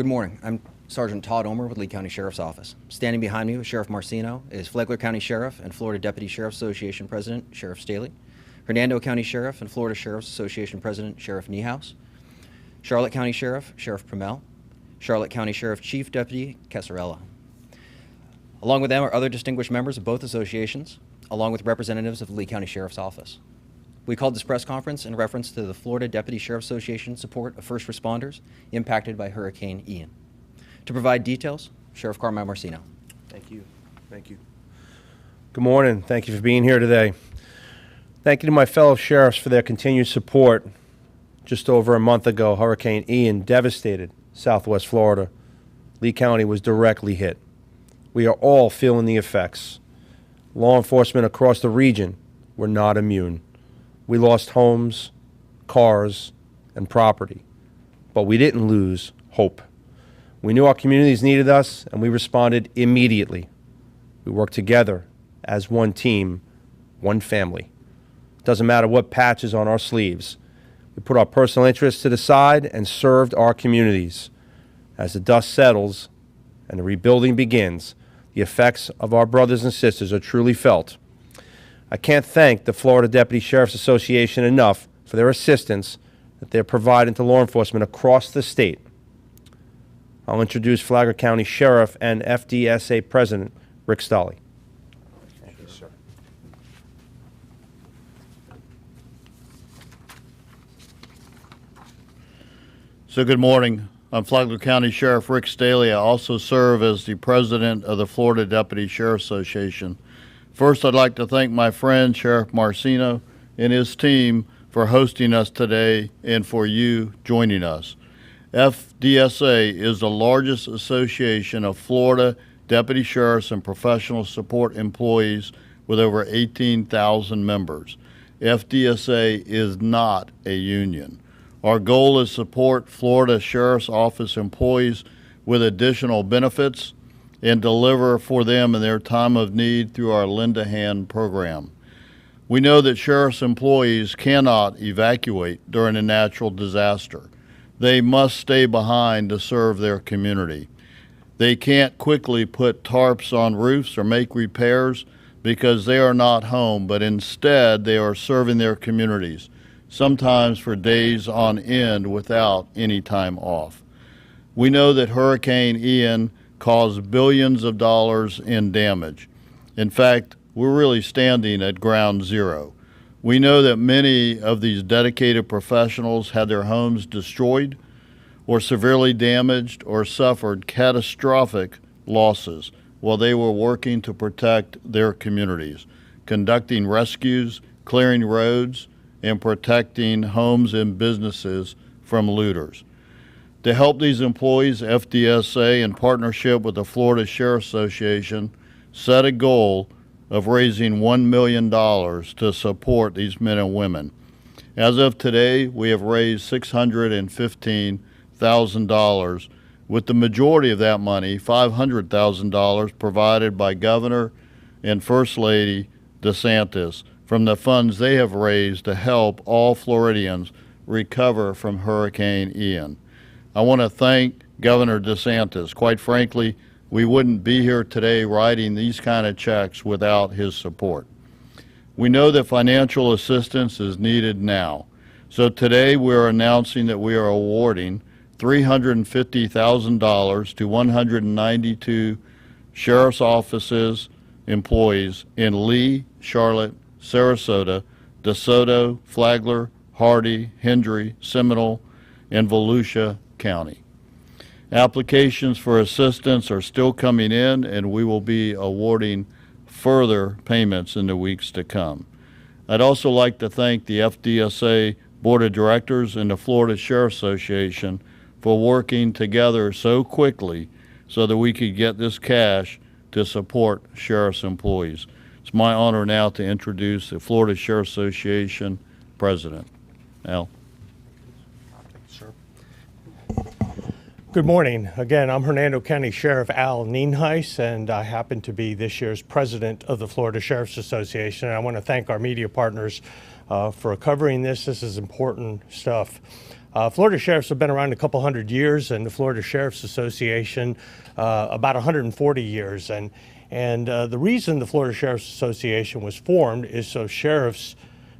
Good morning. I'm Sergeant Todd Omer with Lee County Sheriff's Office. Standing behind me with Sheriff Marceno is Flagler County Sheriff and Florida Deputy Sheriff Association President Sheriff Staley, Hernando County Sheriff and Florida Sheriff's Association President Sheriff Niehaus, Charlotte County Sheriff Sheriff Primel, Charlotte County Sheriff Chief Deputy Casarella. Along with them are other distinguished members of both associations, along with representatives of the Lee County Sheriff's Office. We called this press conference in reference to the Florida Deputy Sheriff Association support of first responders impacted by Hurricane Ian. To provide details, Sheriff Carmine Marceno. Thank you. Thank you. Good morning. Thank you for being here today. Thank you to my fellow sheriffs for their continued support. Just over a month ago, Hurricane Ian devastated Southwest Florida. Lee County was directly hit. We are all feeling the effects. Law enforcement across the region were not immune. We lost homes, cars, and property, but we didn't lose hope. We knew our communities needed us, and we responded immediately. We worked together as one team, one family. It doesn't matter what patch is on our sleeves. We put our personal interests to the side and served our communities. As the dust settles and the rebuilding begins, the effects of our brothers and sisters are truly felt. I can't thank the Florida Deputy Sheriff's Association enough for their assistance that they're providing to law enforcement across the state. I'll introduce Flagler County Sheriff and FDSA President Rick Stolley. Thank you, sir. So good morning. I'm Flagler County Sheriff Rick Staley. I also serve as the president of the Florida Deputy Sheriff Association. First, I'd like to thank my friend Sheriff Marceno and his team for hosting us today and for you joining us. FDSA is the largest association of Florida deputy sheriffs and professional support employees with over 18,000 members. FDSA is not a union. Our goal is to support Florida Sheriff's Office employees with additional benefits and deliver for them in their time of need through our Lend a Hand program. We know that sheriff's employees cannot evacuate during a natural disaster. They must stay behind to serve their community. They can't quickly put tarps on roofs or make repairs because they are not home, but instead they are serving their communities, sometimes for days on end without any time off. We know that Hurricane Ian caused billions of dollars in damage. In fact, we're really standing at ground zero. We know that many of these dedicated professionals had their homes destroyed or severely damaged or suffered catastrophic losses while they were working to protect their communities, conducting rescues, clearing roads, and protecting homes and businesses from looters. To help these employees, FDSA, in partnership with the Florida Sheriff's Association, set a goal of raising $1 million to support these men and women. As of today, we have raised $615,000, with the majority of that money, $500,000, provided by Governor and First Lady DeSantis from the funds they have raised to help all Floridians recover from Hurricane Ian. I want to thank Governor DeSantis. Quite frankly, we wouldn't be here today writing these kind of checks without his support. We know that financial assistance is needed now. So today we're announcing that we are awarding $350,000 to 192 sheriff's offices employees in Lee, Charlotte, Sarasota, DeSoto, Flagler, Hardy, Hendry, Seminole, and Volusia County. Applications for assistance are still coming in, and we will be awarding further payments in the weeks to come. I'd also like to thank the FDSA Board of Directors and the Florida Sheriff's Association for working together so quickly so that we could get this cash to support sheriff's employees. It's my honor now to introduce the Florida Sheriff's Association President. Al. Good morning. Again, I'm Hernando County Sheriff Al Nienhuis, and I happen to be this year's president of the Florida Sheriff's Association. And I want to thank our media partners for covering this. This is important stuff. Florida Sheriffs have been around a couple hundred years, and the Florida Sheriffs Association about 140 years. And the reason the Florida Sheriffs Association was formed is so sheriffs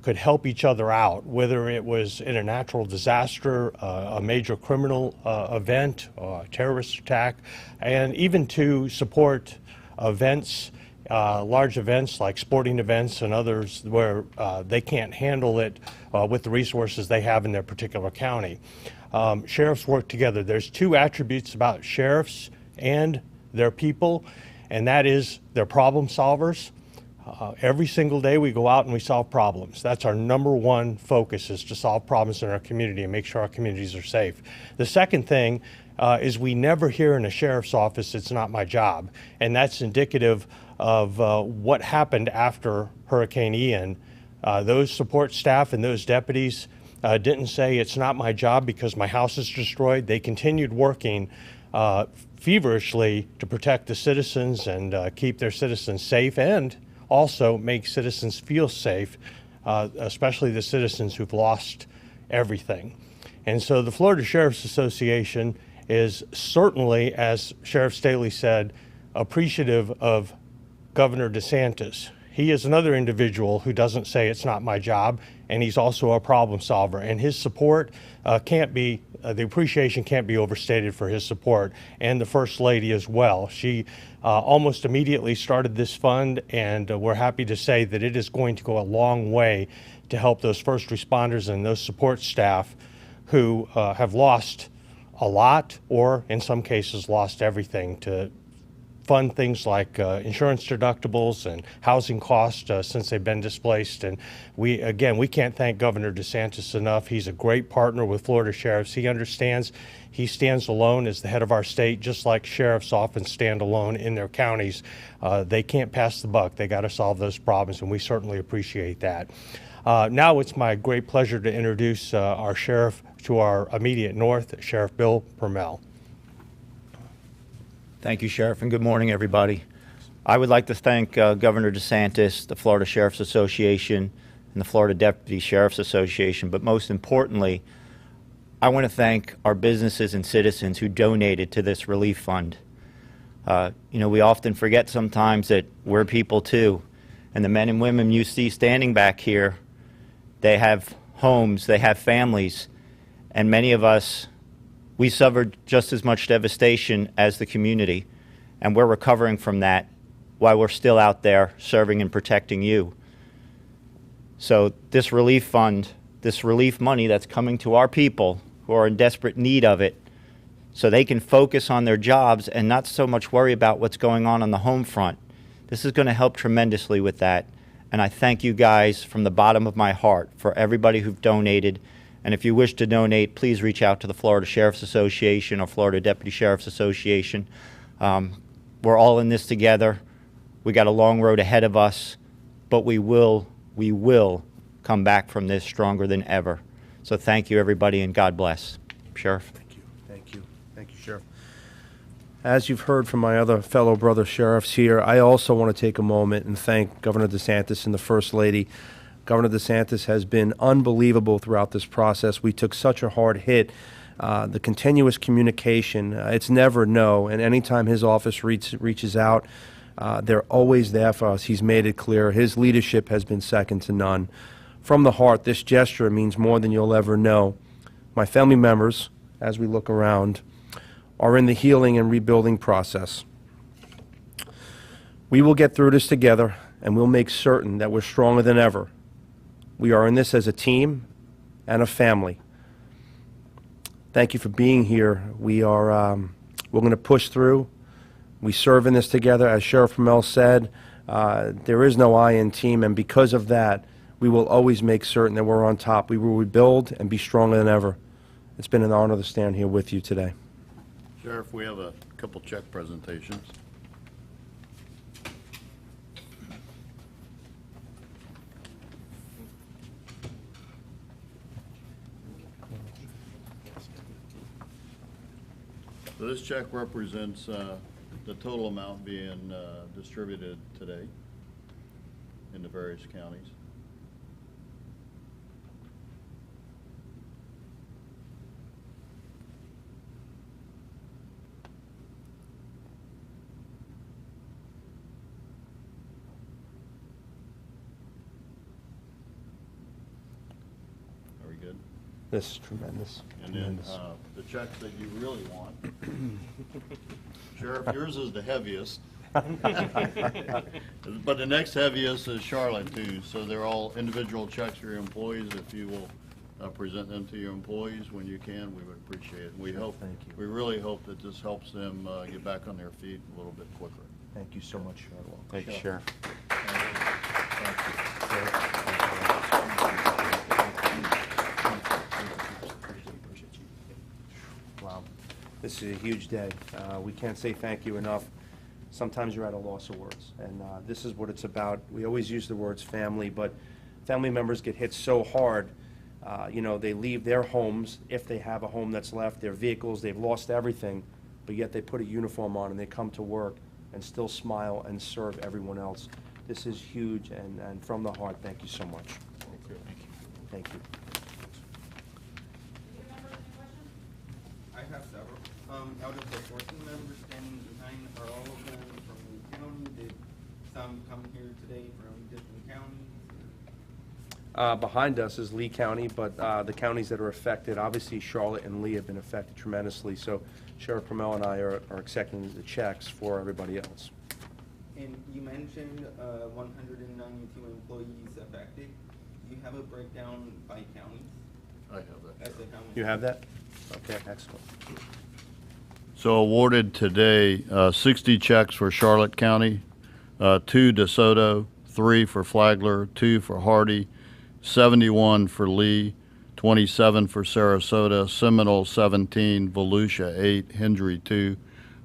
could help each other out, whether it was in a natural disaster, a major criminal event, a terrorist attack, and even to support events, large events like sporting events and others where they can't handle it with the resources they have in their particular county. Sheriffs work together. There's two attributes about sheriffs and their people, and that is they're problem solvers. Every single day we go out and we solve problems. That's our number one focus, is to solve problems in our community and make sure our communities are safe. The second thing is we never hear in a sheriff's office, "It's not my job." And that's indicative of what happened after Hurricane Ian. Those support staff and those deputies didn't say, "It's not my job because my house is destroyed." They continued working feverishly to protect the citizens and keep their citizens safe, and also make citizens feel safe, especially the citizens who've lost everything. And so the Florida Sheriffs Association is certainly, as Sheriff Staley said, appreciative of Governor DeSantis. He is another individual who doesn't say, "It's not my job," and he's also a problem solver. And his support the appreciation can't be overstated for his support, and the First Lady as well. She almost immediately started this fund, and we're happy to say that it is going to go a long way to help those first responders and those support staff who have lost a lot, or in some cases lost everything, to fund things like insurance deductibles and housing costs since they've been displaced. And we can't thank Governor DeSantis enough. He's a great partner with Florida sheriffs. He understands he stands alone as the head of our state, just like sheriffs often stand alone in their counties. They can't pass the buck. They got to solve those problems, and we certainly appreciate that. Now it's my great pleasure to introduce our sheriff to our immediate north, Sheriff Bill Permel. Thank you, Sheriff, and good morning, everybody. I would like to thank Governor DeSantis, the Florida Sheriff's Association, and the Florida Deputy Sheriff's Association, but most importantly, I want to thank our businesses and citizens who donated to this relief fund. We often forget sometimes that we're people too, and the men and women you see standing back here, they have homes, they have families, and many of us, we suffered just as much devastation as the community, and we're recovering from that while we're still out there serving and protecting you. So this relief fund, this relief money that's coming to our people who are in desperate need of it, so they can focus on their jobs and not so much worry about what's going on the home front. This is going to help tremendously with that, and I thank you guys from the bottom of my heart for everybody who've donated. And if you wish to donate, please reach out to the Florida Sheriff's Association or Florida Deputy Sheriff's Association. We're all in this together. We got a long road ahead of us, but we will come back from this stronger than ever. So thank you, everybody, and God bless. Sheriff. Thank you, Sheriff. As you've heard from my other fellow brother sheriffs here, I also want to take a moment and thank Governor DeSantis and the First Lady. Governor DeSantis has been unbelievable throughout this process. We took such a hard hit. The continuous communication, it's never no, and anytime his office reaches out, they're always there for us. He's made it clear. His leadership has been second to none. From the heart, this gesture means more than you'll ever know. My family members, as we look around, are in the healing and rebuilding process. We will get through this together, and we'll make certain that we're stronger than ever. We are in this as a team and a family. Thank you for being here. We're going to push through. We serve in this together. As Sheriff Permel said, there is no I in team, and because of that, we will always make certain that we're on top. We will rebuild and be stronger than ever. It's been an honor to stand here with you today. Sheriff, we have a couple check presentations. So this check represents the total amount being distributed today in the various counties. This is tremendous. And then the checks that you really want. Sheriff, yours is the heaviest. But the next heaviest is Charlotte too. So they're all individual checks for your employees. If you will present them to your employees when you can, we would appreciate it. We hope, Thank you. we really hope that this helps them get back on their feet a little bit quicker. Thank you so much, Sheriff. Thank you, Sheriff. Wow. This is a huge day. We can't say thank you enough. Sometimes you're at a loss of words, and this is what it's about. We always use the words family, but family members get hit so hard. You know, they leave their homes, if they have a home that's left, their vehicles, they've lost everything, but yet they put a uniform on and they come to work and still smile and serve everyone else. This is huge, and from the heart, thank you so much. Thank you. Thank you. I have several. Out of the 14 members standing behind, are all of them from Lee County? Did some come here today from different counties? Behind us is Lee County, but the counties that are affected, obviously Charlotte and Lee have been affected tremendously, so Sheriff Permel and I are accepting the checks for everybody else. And you mentioned 192 employees affected. Do you have a breakdown by counties? I have that. As to how many? You have that? Okay, excellent. So awarded today, 60 checks for Charlotte County, 2 DeSoto, 3 for Flagler, 2 for Hardy, 71 for Lee, 27 for Sarasota, Seminole 17, Volusia 8, Hendry 2.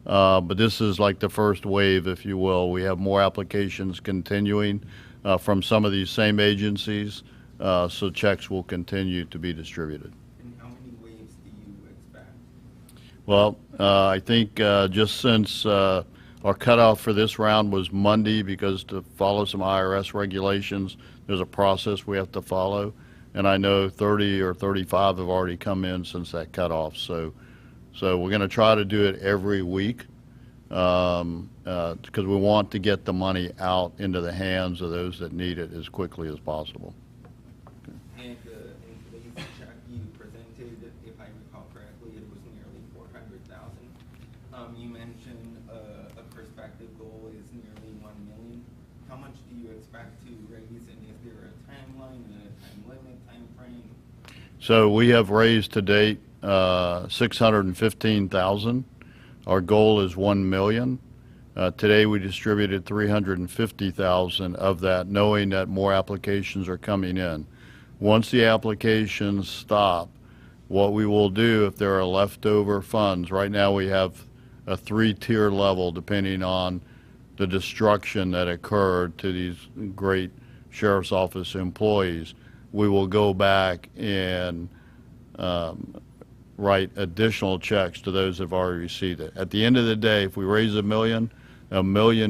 But this is like the first wave, if you will. We have more applications continuing from some of these same agencies, so checks will continue to be distributed. And how many waves do you expect? Well, I think just since our cutoff for this round was Monday, because to follow some IRS regulations, there's a process we have to follow. And I know 30 or 35 have already come in since that cutoff. So we're going to try to do it every week because we want to get the money out into the hands of those that need it as quickly as possible. And in today's check you presented, if I recall correctly, it was nearly 400,000. You mentioned a prospective goal is nearly 1 million. How much do you expect to raise, and is there a timeline, a time limit, time frame? So we have raised to date 615,000. Our goal is 1 million. Today we distributed 350,000 of that, knowing that more applications are coming in. Once the applications stop, what we will do if there are leftover funds, right now we have a 3-tier level depending on the destruction that occurred to these great Sheriff's Office employees. We will go back and write additional checks to those that have already received it. At the end of the day, if we raise $1 million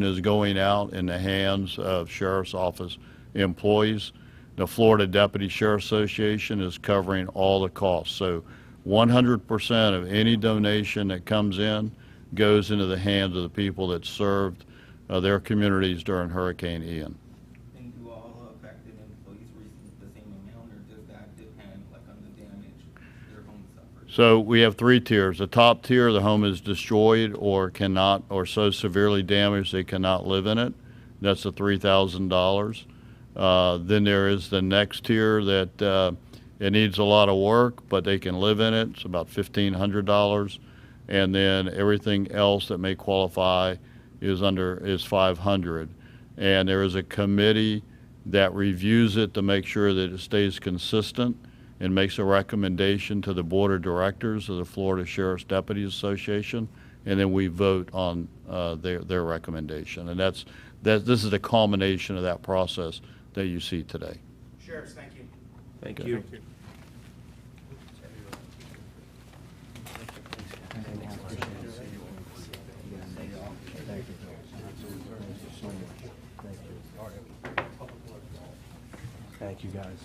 is going out in the hands of Sheriff's Office employees. The Florida Deputy Sheriff Association is covering all the costs. So 100% of any donation that comes in goes into the hands of the people that served their communities during Hurricane Ian. And do all affected employees receive the same amount, or does that depend like on the damage their home suffered? So we have 3 tiers. The top tier, the home is destroyed or cannot, or so severely damaged they cannot live in it. That's the $3,000. Then there is the next tier that it needs a lot of work, but they can live in it. It's about $1,500. And then everything else that may qualify is $500. And there is a committee that reviews it to make sure that it stays consistent and makes a recommendation to the board of directors of the Florida Sheriff's Deputies Association, and then we vote on their recommendation. And this is the culmination of that process that you see today. Sheriffs, thank you. Thank you. Thank you, guys.